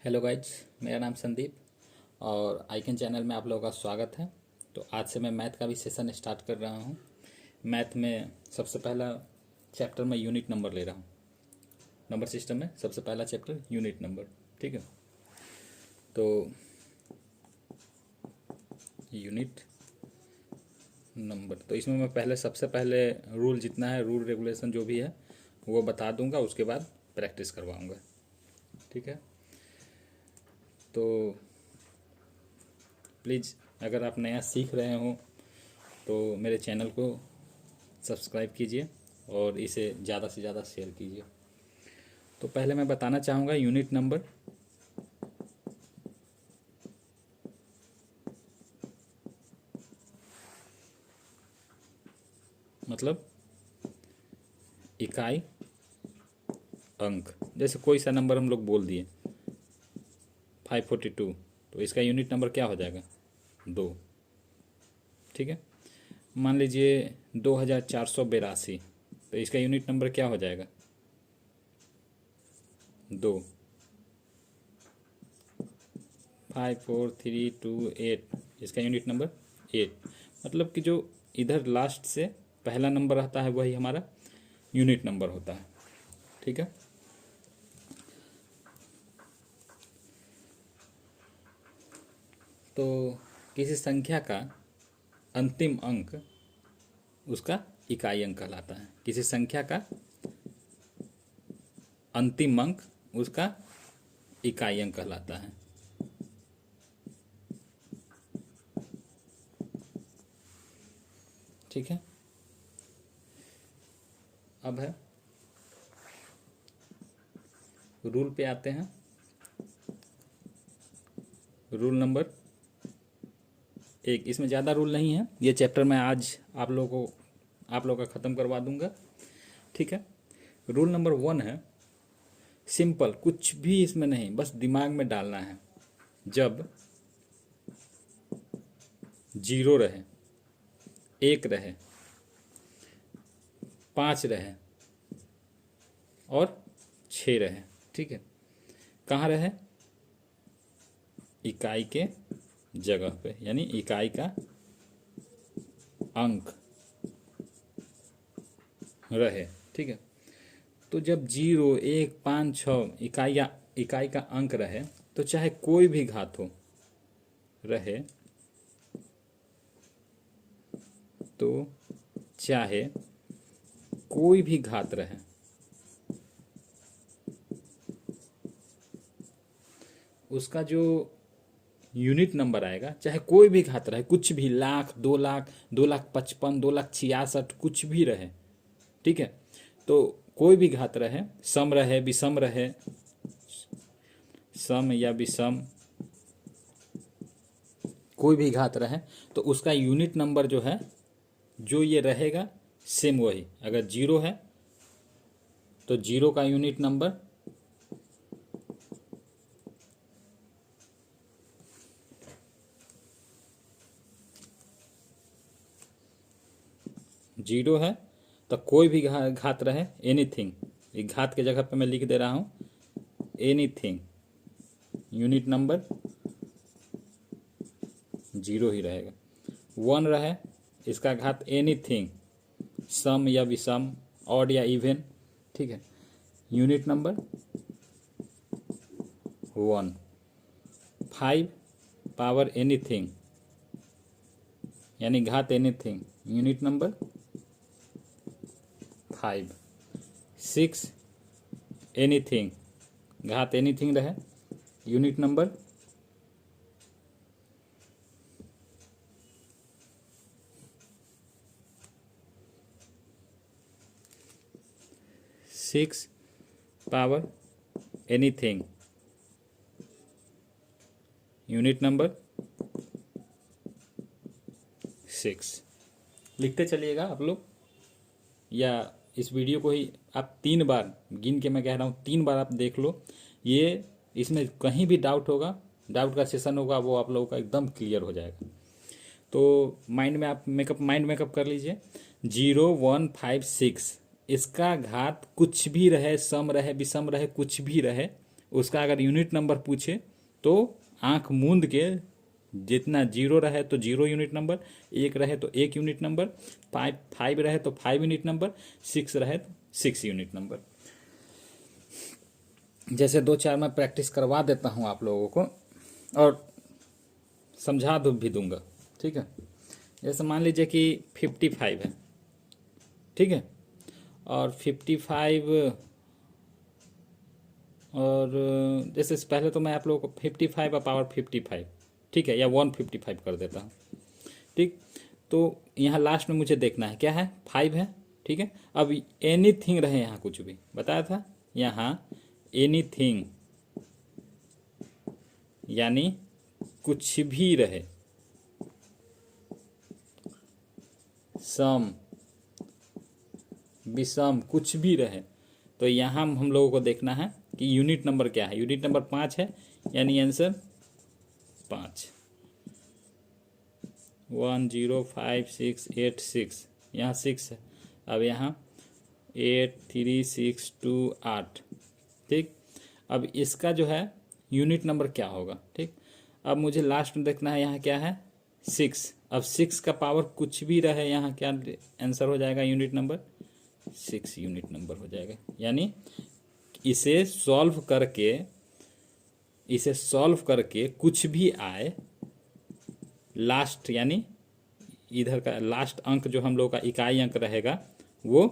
Hello guys, मेरा नाम संदीप और आइकन चैनल में आप लोगों का स्वागत है। तो आज से मैं मैथ का भी सेशन स्टार्ट कर रहा हूँ। मैथ में सबसे पहला चैप्टर में यूनिट नंबर ले रहा हूँ। नंबर सिस्टम में सबसे पहला चैप्टर यूनिट नंबर, ठीक है। तो यूनिट नंबर, तो इसमें मैं पहले सबसे पहले रूल जितना है, रूल रेगुलेशन जो भी है वो बता दूंगा, उसके बाद प्रैक्टिस करवाऊँगा, ठीक है। तो प्लीज़ अगर आप नया सीख रहे हो तो मेरे चैनल को सब्सक्राइब कीजिए और इसे ज़्यादा से ज़्यादा शेयर कीजिए। तो पहले मैं बताना चाहूँगा यूनिट नंबर मतलब इकाई अंक। जैसे कोई सा नंबर हम लोग बोल दिए 542, तो इसका यूनिट नंबर क्या हो जाएगा? 2, ठीक है। मान लीजिए 2482, तो इसका यूनिट नंबर क्या हो जाएगा? 2। 54328, इसका यूनिट नंबर 8। मतलब कि जो इधर लास्ट से पहला नंबर रहता है वही हमारा यूनिट नंबर होता है, ठीक है। तो किसी संख्या का अंतिम अंक उसका इकाई अंक कहलाता है। किसी संख्या का अंतिम अंक उसका इकाई अंक कहलाता है, ठीक है। अब है रूल पे आते हैं। रूल नंबर 1, इसमें ज़्यादा रूल नहीं है, ये चैप्टर मैं आज आप लोगों का ख़त्म करवा दूंगा, ठीक है। रूल नंबर 1 है सिंपल, कुछ भी इसमें नहीं, बस दिमाग में डालना है। जब 0 रहे, 1 रहे, 5 रहे और 6 रहे, ठीक है, कहाँ रहे? इकाई के जगह पे, यानी इकाई का अंक रहे, ठीक है। तो जब 0, 1, 5, 6 इकाई का अंक रहे, तो चाहे कोई भी घात हो रहे, तो चाहे कोई भी घात रहे, उसका जो यूनिट नंबर आएगा, चाहे कोई भी घात रहे, कुछ भी, लाख, 2 लाख, 2,55,000, 2,66,000, कुछ भी रहे, ठीक है। तो कोई भी घात रहे, सम रहे, विषम रहे, सम या विषम, कोई भी घात रहे, तो उसका यूनिट नंबर जो है, जो ये रहेगा सेम वही। अगर 0 है तो 0 का यूनिट नंबर 0 है, तो कोई भी घात रहे, एनीथिंग, एक घात के जगह पे मैं लिख दे रहा हूँ एनीथिंग, यूनिट नंबर 0 ही रहेगा। 1 रहे, इसका घात एनीथिंग, सम या विषम, ऑड या इवन, ठीक है, यूनिट नंबर 1। 5 पावर एनीथिंग, यानी घात एनीथिंग, यूनिट नंबर 5। 6 एनीथिंग, घात एनीथिंग रहे, unit number 6 power anything, unit number 6। लिखते चलिएगा आप लोग, या इस वीडियो को ही आप 3 बार गिन के, मैं कह रहा हूँ 3 बार आप देख लो। ये इसमें कहीं भी डाउट होगा, डाउट का सेशन होगा, वो आप लोगों का एकदम क्लियर हो जाएगा। तो माइंड में आप माइंड मेकअप कर लीजिए। 0, 1, 5, 6, इसका घात कुछ भी रहे, सम रहे, विषम रहे, कुछ भी रहे, उसका अगर यूनिट नंबर पूछे तो आंख मूंद के जितना 0 रहे तो 0 यूनिट नंबर, 1 रहे तो 1 यूनिट नंबर, 5 रहे तो 5 यूनिट नंबर, 6 रहे तो 6 यूनिट नंबर। जैसे 2-4 मैं प्रैक्टिस करवा देता हूँ आप लोगों को और समझा भी दूंगा, ठीक है। जैसे मान लीजिए कि 55 है, ठीक है, और 55 और जैसे पहले तो मैं आप लोगों को 55 का पावर 55, ठीक है, या 155 कर देता हूँ, ठीक। तो यहाँ लास्ट में मुझे देखना है क्या है, 5 है, ठीक है। अब एनीथिंग रहे, यहाँ कुछ भी बताया था, यहाँ एनीथिंग यानी कुछ भी रहे, सम विषम कुछ भी रहे, तो यहाँ हम लोगों को देखना है कि यूनिट नंबर क्या है। यूनिट नंबर 5 है, यानी आंसर 5। 1 0 5 6 8 6, यहाँ 6 है। अब यहाँ 8 3 6 2 8, ठीक। अब इसका जो है यूनिट नंबर क्या होगा, ठीक। अब मुझे लास्ट में देखना है, यहाँ क्या है 6। अब 6 का पावर कुछ भी रहे, यहाँ क्या आंसर हो जाएगा, यूनिट नंबर 6 यूनिट नंबर हो जाएगा। यानी इसे सॉल्व करके कुछ भी आए, लास्ट यानी इधर का लास्ट अंक जो हम लोग का इकाई अंक रहेगा वो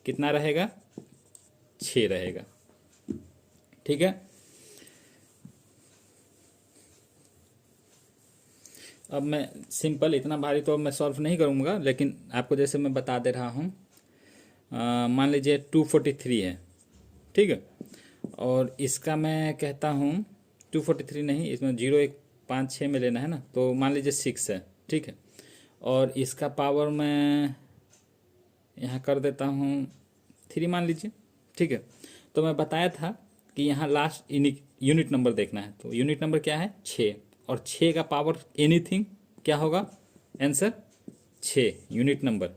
कितना रहेगा, 6 रहेगा, ठीक है। अब मैं सिंपल, इतना भारी तो मैं सॉल्व नहीं करूँगा, लेकिन आपको जैसे मैं बता दे रहा हूँ, मान लीजिए 243 है, ठीक है, और इसका मैं कहता हूँ 243 नहीं, इसमें 0 1 5 6 में लेना है ना, तो मान लीजिए 6 है, ठीक है, और इसका पावर मैं यहाँ कर देता हूँ 3 मान लीजिए, ठीक है। तो मैं बताया था कि यहाँ लास्ट यूनिट नंबर देखना है, तो यूनिट नंबर क्या है 6, और 6 का पावर एनीथिंग क्या होगा, आंसर 6 यूनिट नंबर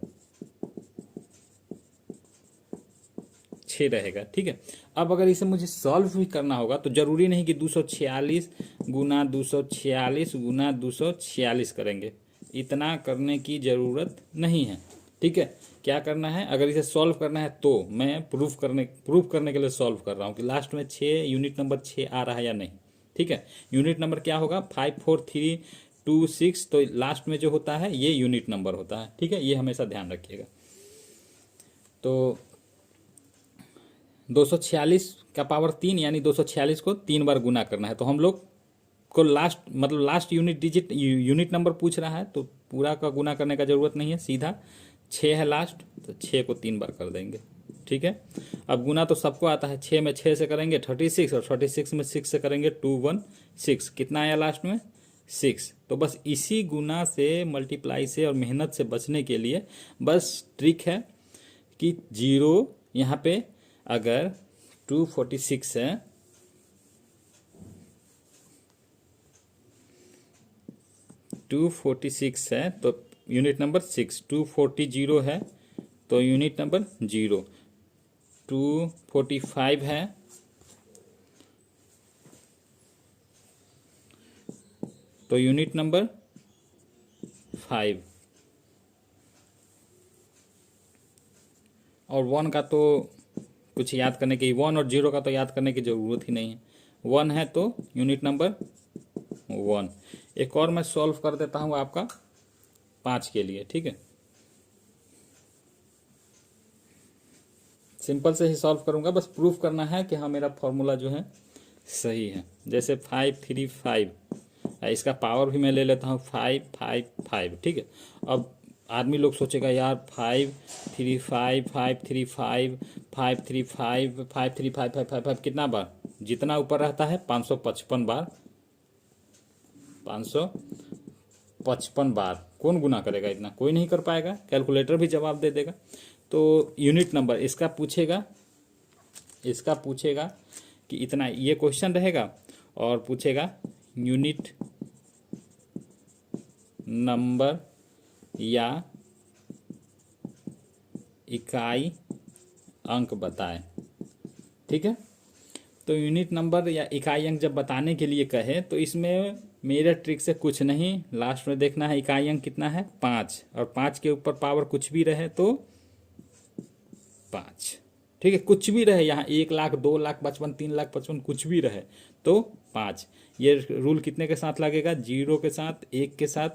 6 रहेगा, ठीक है। अब अगर इसे मुझे सॉल्व भी करना होगा तो जरूरी नहीं कि 246 गुना 246 गुना 246 करेंगे, इतना करने की ज़रूरत नहीं है, ठीक है। क्या करना है, अगर इसे सॉल्व करना है तो मैं प्रूफ करने के लिए सॉल्व कर रहा हूँ कि लास्ट में 6 यूनिट नंबर 6 आ रहा है या नहीं, ठीक है। यूनिट नंबर क्या होगा 5 4 3 2 6, तो लास्ट में जो होता है ये यूनिट नंबर होता है, ठीक है, ये हमेशा ध्यान रखिएगा। तो 246 का पावर 3 यानी 246 को 3 बार गुना करना है, तो हम लोग को लास्ट यूनिट नंबर पूछ रहा है, तो पूरा का गुना करने का जरूरत नहीं है, सीधा 6 है लास्ट, तो 6 को 3 बार कर देंगे, ठीक है। अब गुना तो सबको आता है, 6 में 6 से करेंगे 36, और 36 में 6 से करेंगे 216, कितना आया लास्ट में 6। तो बस इसी गुना से, मल्टीप्लाई से और मेहनत से बचने के लिए बस ट्रिक है कि 0 यहाँ पे अगर 246 है, तो यूनिट नंबर 6, 240 है तो यूनिट नंबर 0, 245 है तो यूनिट नंबर 5, और 1 का तो कुछ याद करने की, 1 और 0 का तो याद करने की ज़रूरत ही नहीं है, 1 है तो यूनिट नंबर 1। एक और मैं सॉल्व कर देता हूँ आपका 5 के लिए, ठीक है, सिंपल से ही सॉल्व करूँगा, बस प्रूफ करना है कि हाँ मेरा फॉर्मूला जो है सही है। जैसे 535, इसका पावर भी मैं ले लेता हूँ 555, ठीक है। अब आदमी लोग सोचेगा यार 535 535 535 535 555 कितना बार, जितना ऊपर रहता है 555 बार, 555 बार कौन गुना करेगा, इतना कोई नहीं कर पाएगा, कैलकुलेटर भी जवाब दे देगा। तो यूनिट नंबर इसका पूछेगा कि इतना, ये क्वेश्चन रहेगा, और पूछेगा यूनिट नंबर या इकाई अंक बताएं, ठीक है। तो यूनिट नंबर या इकाई अंक जब बताने के लिए कहे तो इसमें मेरा ट्रिक से कुछ नहीं, लास्ट में देखना है इकाई अंक कितना है 5, और 5 के ऊपर पावर कुछ भी रहे तो 5। ठीक है, कुछ भी रहे, यहाँ 1,00,000, 2,55,000, 3,55,000 कुछ भी रहे तो 5। ये रूल कितने के साथ लगेगा? 0 के साथ, 1 के साथ,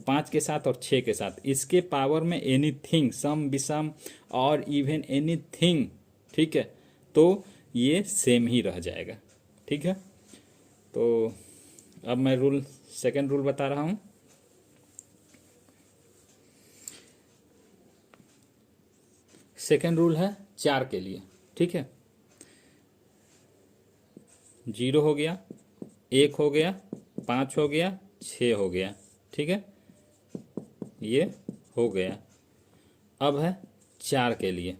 5 के साथ और 6 के साथ। इसके पावर में एनीथिंग, सम, विषम और इवन एनीथिंग, ठीक है, तो ये सेम ही रह जाएगा। ठीक है, तो अब मैं सेकंड रूल बता रहा हूं। सेकंड रूल है 4 के लिए। ठीक है, 0 हो गया, 1 हो गया, 5 हो गया, 6 हो गया। ठीक है, ये हो गया। अब है 4 के लिए,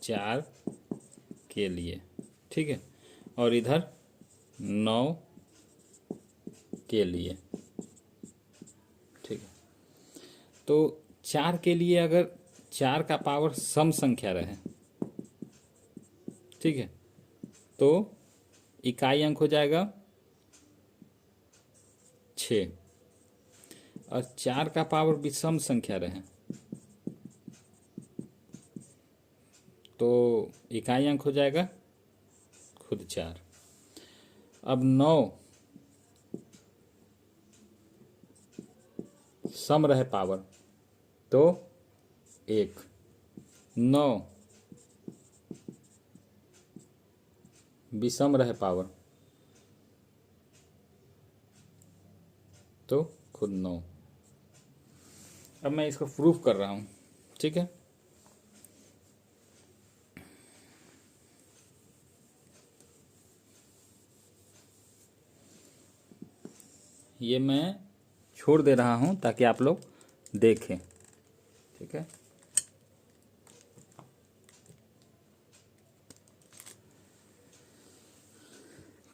4 के लिए। ठीक है, और इधर 9 के लिए। ठीक है, तो 4 के लिए अगर 4 का पावर सम संख्या रहे, ठीक है, तो इकाई अंक हो जाएगा 6, और 4 का पावर विषम संख्या रहे तो इकाई अंक हो जाएगा खुद 4। अब 9 सम रहे पावर तो 1, 9 विषम रहे पावर तो खुद 9। अब मैं इसको प्रूफ कर रहा हूं। ठीक है, ये मैं छोड़ दे रहा हूं ताकि आप लोग देखें। ठीक है,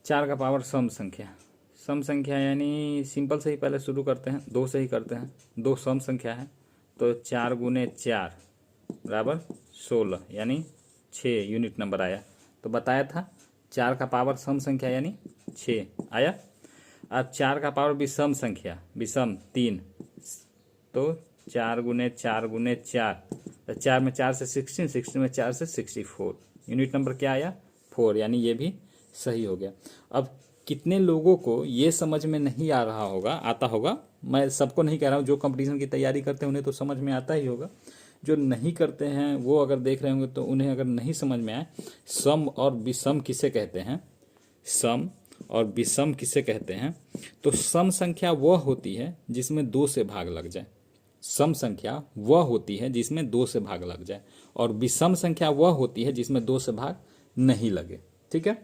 चार का पावर सम संख्या यानी सिंपल से ही पहले शुरू करते हैं, 2 से ही करते हैं। 2 सम संख्या है तो 4 गुने 4 बराबर 16, यानी 6 यूनिट नंबर आया। तो बताया था 4 का पावर सम संख्या यानी 6 आया। अब 4 का पावर विषम संख्या, विषम 3, तो 4 गुने 4 गुने 4, 4 में 4 से 16, 16 में 4 से 64, यूनिट नंबर क्या आया 4, यानी ये भी सही हो गया। अब कितने लोगों को ये समझ में नहीं आ रहा होगा, आता होगा, मैं सबको नहीं कह रहा हूँ, जो कंपटीशन की तैयारी करते हैं उन्हें तो समझ में आता ही होगा, जो नहीं करते हैं वो अगर देख रहे होंगे तो उन्हें अगर नहीं समझ में आए, सम और विषम किसे कहते हैं, सम और विषम किसे कहते हैं, तो सम संख्या वह होती है जिसमें 2 से भाग लग जाए, सम संख्या वह होती है जिसमें 2 से भाग लग जाए, और विषम संख्या वह होती है जिसमें 2 से भाग नहीं लगे। ठीक है,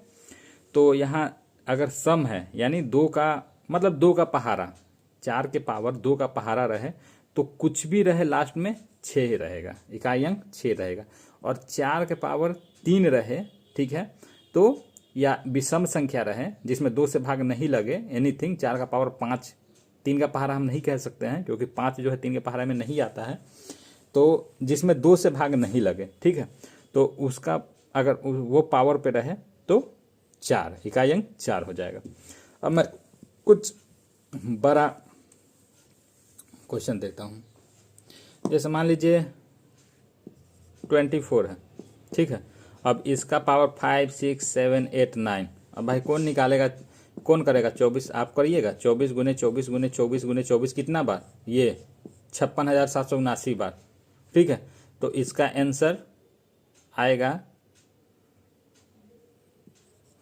तो यहाँ अगर सम है यानी 2 का मतलब 2 का पहाड़ा, 4 के पावर 2 का पहाड़ा रहे तो कुछ भी रहे लास्ट में 6 ही रहेगा, इकाई अंक 6 रहेगा। और 4 के पावर 3 रहे, ठीक है, तो या विषम संख्या रहे जिसमें 2 से भाग नहीं लगे, एनीथिंग 4 का पावर 5, 3 का पहाड़ा हम नहीं कह सकते हैं क्योंकि 5 जो है 3 के पहाड़े में नहीं आता है, तो जिसमें 2 से भाग नहीं लगे, ठीक है, तो उसका अगर वो पावर पे रहे तो 4, इकाई अंक 4 हो जाएगा। अब मैं कुछ बड़ा क्वेश्चन देता हूं, जैसे मान लीजिए 24 है, ठीक है, अब इसका पावर 5, 6, 7, 8, 9, अब भाई कौन निकालेगा, कौन करेगा, 24 आप करिएगा, 24 गुने 24 गुने 24 गुने 24 कितना बार, ये 56,779 बार। ठीक है, तो इसका आंसर आएगा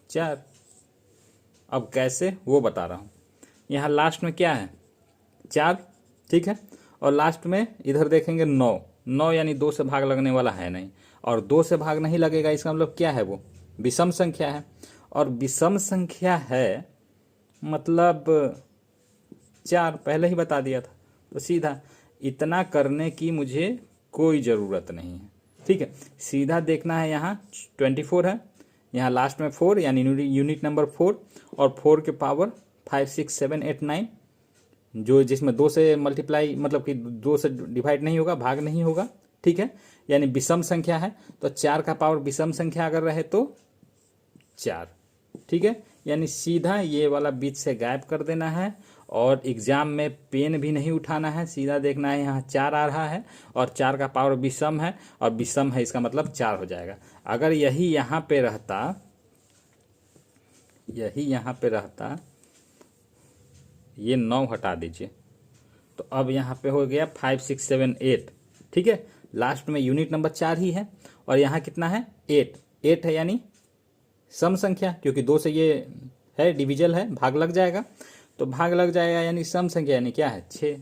4। अब कैसे वो बता रहा हूं, यहां लास्ट में क्या है 4, ठीक है, और लास्ट में इधर देखेंगे 9 यानी 2 से भाग लगने वाला है नहीं, और 2 से भाग नहीं लगेगा इसका मतलब क्या है, वो विषम संख्या है, और विषम संख्या है मतलब 4 पहले ही बता दिया था, तो सीधा इतना करने की मुझे कोई ज़रूरत नहीं है। ठीक है, सीधा देखना है, यहाँ 24 है, यहाँ लास्ट में 4 यानी यूनिट नंबर 4, और 4 के पावर 5, 6, 7, 8, 9 जो जिसमें 2 से मल्टीप्लाई मतलब कि 2 से डिवाइड नहीं होगा, भाग नहीं होगा। ठीक है, यानी विषम संख्या है, तो 4 का पावर विषम संख्या अगर रहे तो 4, ठीक है, यानी सीधा ये वाला बीच से गायब कर देना है और एग्जाम में पेन भी नहीं उठाना है, सीधा देखना है यहाँ 4 आ रहा है और 4 का पावर विषम है और विषम है इसका मतलब 4 हो जाएगा। अगर यही यहाँ पे रहता, यही यहाँ पे रहता, ये 9 हटा दीजिए, तो अब यहाँ पे हो गया 5 6 7 8। ठीक है, लास्ट में यूनिट नंबर 4 ही है और यहाँ कितना है 8 है, यानी सम संख्या, क्योंकि 2 से ये है डिविजल है, भाग लग जाएगा, तो भाग लग जाएगा यानी सम संख्या, यानी क्या है 6।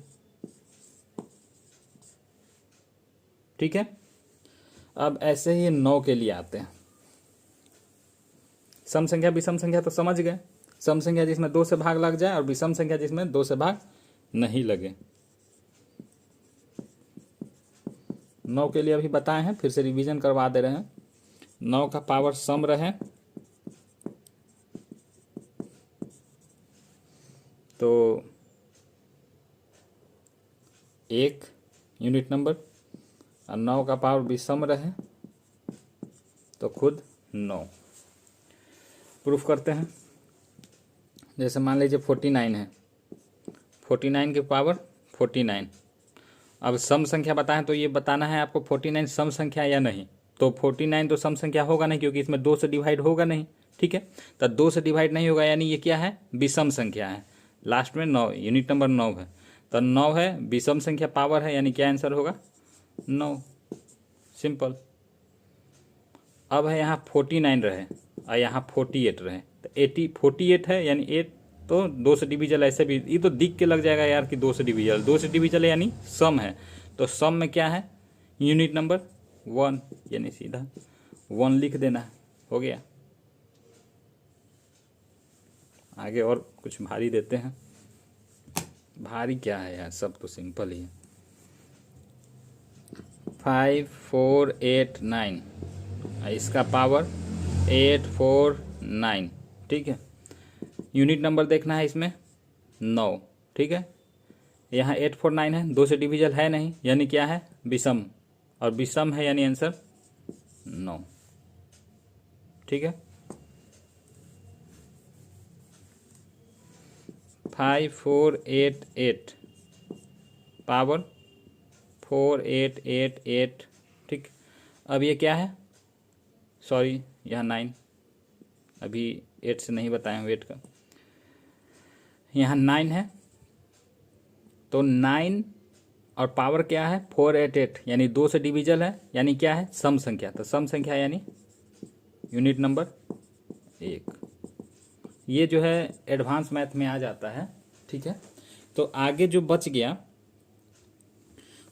ठीक है, अब ऐसे ही 9 के लिए आते हैं। सम संख्या विषम संख्या तो समझ गए, सम संख्या जिसमें 2 से भाग लग जाए और विषम संख्या जिसमें 2 से भाग नहीं लगे। 9 के लिए अभी बताए हैं, फिर से रिवीजन करवा दे रहे हैं। 9 का पावर सम रहे तो 1 यूनिट नंबर, और 9 का पावर विषम रहे तो खुद 9। प्रूफ करते हैं। जैसे मान लीजिए 49 है, 49 की पावर 49। अब सम संख्या बताएं तो ये बताना है आपको 49 सम संख्या या नहीं। तो 49 तो सम संख्या होगा नहीं, क्योंकि इसमें 2 से डिवाइड होगा नहीं। ठीक है, तो 2 से डिवाइड नहीं होगा, यानी ये क्या है विषम संख्या है। लास्ट में 9, यूनिट नंबर 9 है, तो 9 है विषम संख्या, पावर है, यानी क्या आंसर होगा 9। सिंपल। अब है यहाँ 49 रहे और यहाँ 48 रहे, तो 48 है, यानी 8 तो 2 से डिविजल, ऐसे भी ये तो दिख के लग जाएगा यार कि 2 से डिविजल, 2 से डिविजल है यानी सम है, तो सम में क्या है यूनिट नंबर 1, यानी सीधा 1 लिख देना है, हो गया। आगे और कुछ भारी देते हैं। भारी क्या है यार, सब तो सिंपल ही है। 5 4 8 9, इसका पावर 8 4 9। ठीक है, यूनिट नंबर देखना है इसमें 9। ठीक है, यहाँ 8 4 9 है, 2 से डिविजल है नहीं, यानी क्या है विषम, और विषम है यानी आंसर 9। ठीक है, 5 4 8 8 पावर 4 8 8 8। ठीक, अब ये क्या है, सॉरी यहाँ 9, अभी 8 से नहीं बताए हैं वेट का, यहाँ 9 है, तो 9 और पावर क्या है 4 8 8, यानी 2 से डिविजल है, यानी क्या है सम संख्या, तो सम संख्या यानी यूनिट नंबर 1। ये जो है एडवांस मैथ में आ जाता है। ठीक है, तो आगे जो बच गया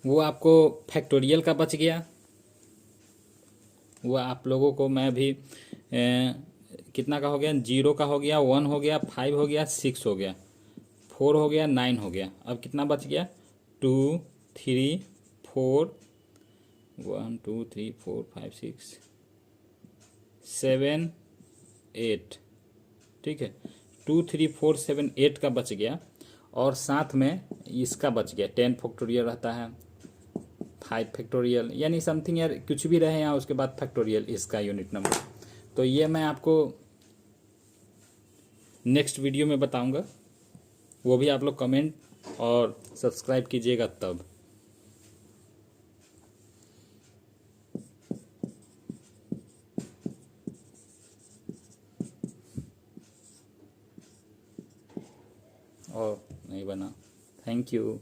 वो आपको फैक्टोरियल का बच गया, वो आप लोगों को मैं अभी कितना का हो गया, 0 का हो गया, 1 हो गया, 5 हो गया, 6 हो गया, 4 हो गया, 9 हो गया। अब कितना बच गया 2 3 4 1 2 3 4 5 6 7 8। ठीक है, 2 3 4 7 8 का बच गया, और साथ में इसका बच गया 10 फैक्टोरियल रहता है, 5 फैक्टोरियल, यानी समथिंग यार कुछ भी रहे यहाँ उसके बाद फैक्टोरियल इसका यूनिट नंबर। तो ये मैं आपको नेक्स्ट वीडियो में बताऊंगा, वो भी आप लोग कमेंट और सब्सक्राइब कीजिएगा तब। और नहीं बना, थैंक यू।